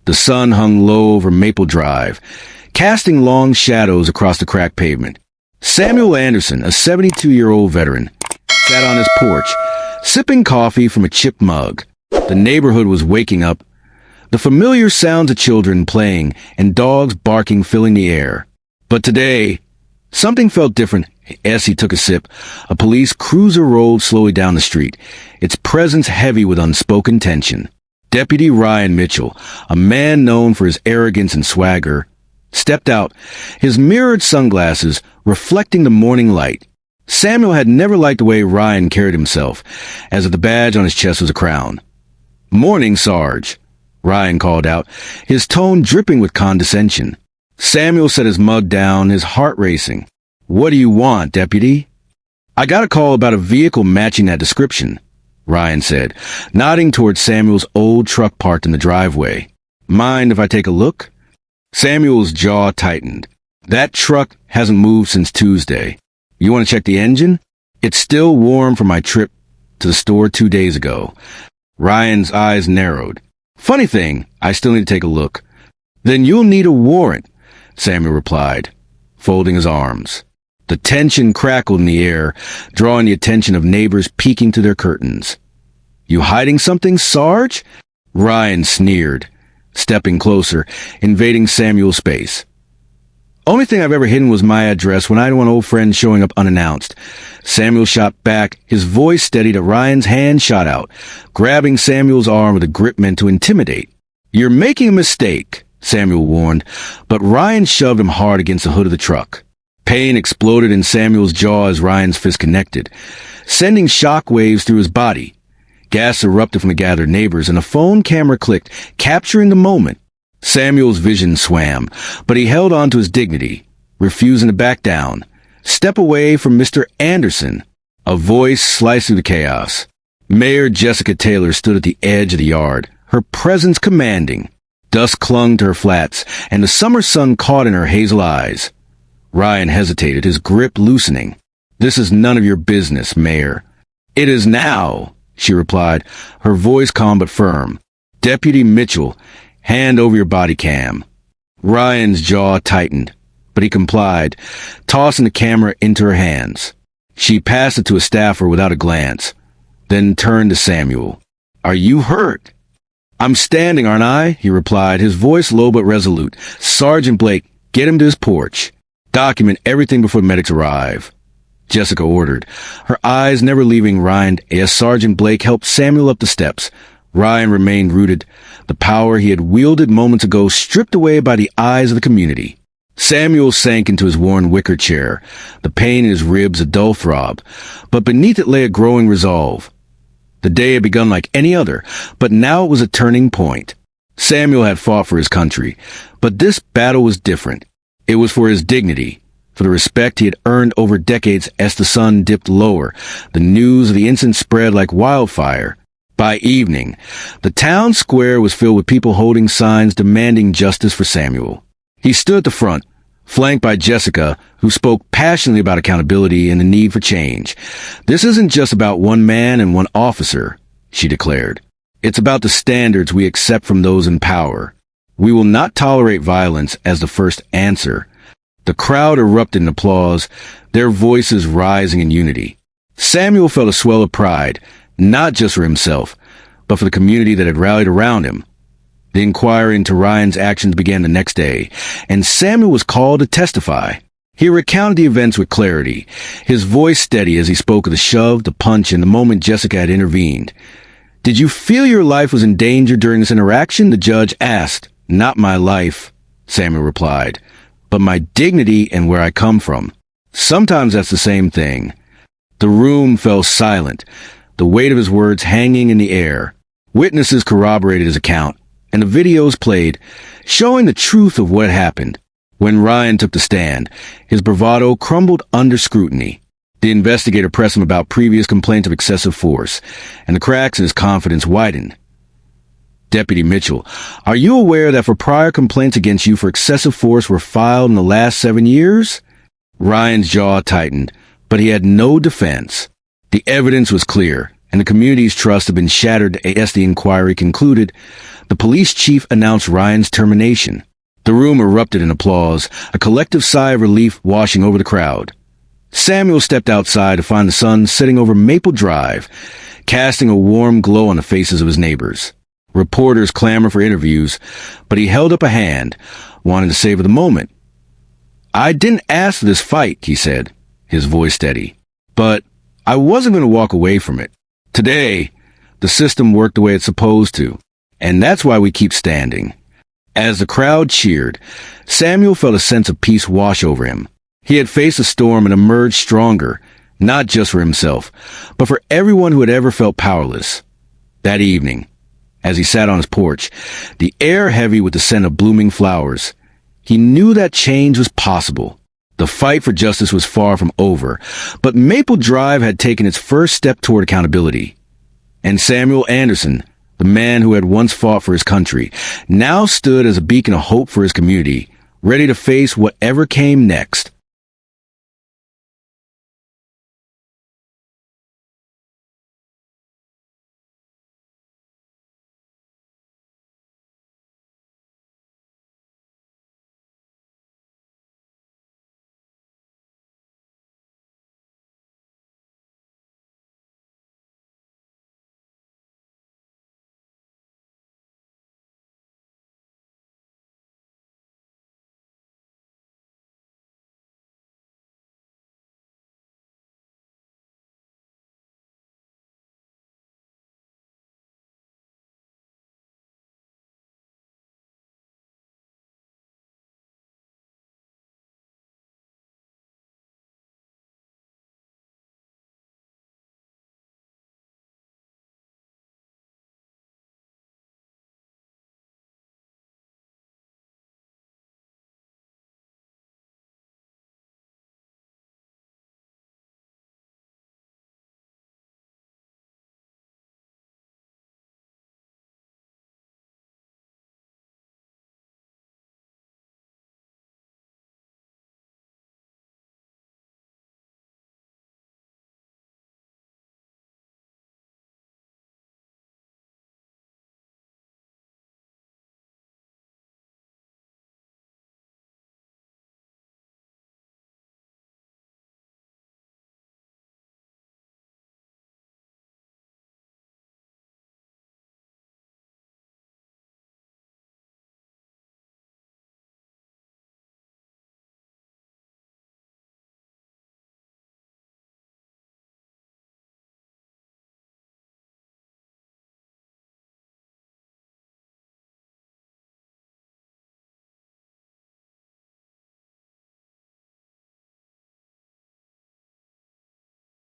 The sun hung low over Maple Drive, casting long shadows across the cracked pavement. Samuel Anderson, a 72-year-old veteran, sat on his porch, sipping coffee from a chipped mug. The neighborhood was waking up, the familiar sounds of children playing and dogs barking filling the air. But today, something felt different. As he took a sip, a police cruiser rolled slowly down the street, its presence heavy with unspoken tension. Deputy Ryan Mitchell, a man known for his arrogance and swagger, stepped out, his mirrored sunglasses reflecting the morning light. Samuel had never liked the way Ryan carried himself, as if the badge on his chest was a crown. "Morning, Sarge," Ryan called out, his tone dripping with condescension. Samuel set his mug down, his heart racing. "What do you want, deputy?" "I got a call about a vehicle matching that description," Ryan said, nodding towards Samuel's old truck parked in the driveway. "Mind if I take a look?" Samuel's jaw tightened. "That truck hasn't moved since Tuesday. You want to check the engine? It's still warm from my trip to the store 2 days ago." Ryan's eyes narrowed. "Funny thing, I still need to take a look." "Then you'll need a warrant," Samuel replied, folding his arms. The tension crackled in the air, drawing the attention of neighbors peeking through their curtains. "You hiding something, Sarge?" Ryan sneered, stepping closer, invading Samuel's space. "Only thing I've ever hidden was my address when I had one old friend showing up unannounced." Samuel shot back, his voice steadied as Ryan's hand shot out, grabbing Samuel's arm with a grip meant to intimidate. "You're making a mistake," Samuel warned, but Ryan shoved him hard against the hood of the truck. Pain exploded in Samuel's jaw as Ryan's fist connected, sending shock waves through his body. Gas erupted from the gathered neighbors, and a phone camera clicked, capturing the moment. Samuel's vision swam, but he held on to his dignity, refusing to back down. "Step away from Mr. Anderson." A voice sliced through the chaos. Mayor Jessica Taylor stood at the edge of the yard, her presence commanding. Dust clung to her flats, and the summer sun caught in her hazel eyes. Ryan hesitated, his grip loosening. "This is none of your business, Mayor." "It is now," she replied, her voice calm but firm. "Deputy Mitchell, hand over your body cam." Ryan's jaw tightened, but he complied, tossing the camera into her hands. She passed it to a staffer without a glance, then turned to Samuel. "Are you hurt?" "I'm standing, aren't I?" he replied, his voice low but resolute. "Sergeant Blake, get him to his porch. Document everything before medics arrive," Jessica ordered, her eyes never leaving Ryan as Sergeant Blake helped Samuel up the steps. Ryan remained rooted, the power he had wielded moments ago stripped away by the eyes of the community. Samuel sank into his worn wicker chair, the pain in his ribs a dull throb, but beneath it lay a growing resolve. The day had begun like any other, but now it was a turning point. Samuel had fought for his country, but this battle was different. It was for his dignity, for the respect he had earned over decades. As the sun dipped lower, the news of the incident spread like wildfire. By evening, the town square was filled with people holding signs demanding justice for Samuel. He stood at the front, flanked by Jessica, who spoke passionately about accountability and the need for change. "This isn't just about one man and one officer," she declared. "It's about the standards we accept from those in power. We will not tolerate violence as the first answer." The crowd erupted in applause, their voices rising in unity. Samuel felt a swell of pride, not just for himself, but for the community that had rallied around him. The inquiry into Ryan's actions began the next day, and Samuel was called to testify. He recounted the events with clarity, his voice steady as he spoke of the shove, the punch, and the moment Jessica had intervened. "Did you feel your life was in danger during this interaction?" the judge asked. "Not my life," Samuel replied, "but my dignity and where I come from. Sometimes that's the same thing." The room fell silent, the weight of his words hanging in the air. Witnesses corroborated his account, and the videos played, showing the truth of what happened. When Ryan took the stand, his bravado crumbled under scrutiny. The investigator pressed him about previous complaints of excessive force, and the cracks in his confidence widened. "Deputy Mitchell, are you aware that for prior complaints against you for excessive force were filed in the last 7 years?" Ryan's jaw tightened, but he had no defense. The evidence was clear, and the community's trust had been shattered as the inquiry concluded. the police chief announced Ryan's termination. The room erupted in applause, a collective sigh of relief washing over the crowd. Samuel stepped outside to find the sun setting over Maple Drive, casting a warm glow on the faces of his neighbors. Reporters clamored for interviews, but he held up a hand, wanting to savor the moment. "I didn't ask for this fight," he said, his voice steady. "But I wasn't going to walk away from it. Today, the system worked the way it's supposed to, and that's why we keep standing." As the crowd cheered, Samuel felt a sense of peace wash over him. He had faced a storm and emerged stronger, not just for himself, but for everyone who had ever felt powerless. That evening, as he sat on his porch, the air heavy with the scent of blooming flowers, he knew that change was possible. The fight for justice was far from over, but Maple Drive had taken its first step toward accountability. And Samuel Anderson, the man who had once fought for his country, now stood as a beacon of hope for his community, ready to face whatever came next.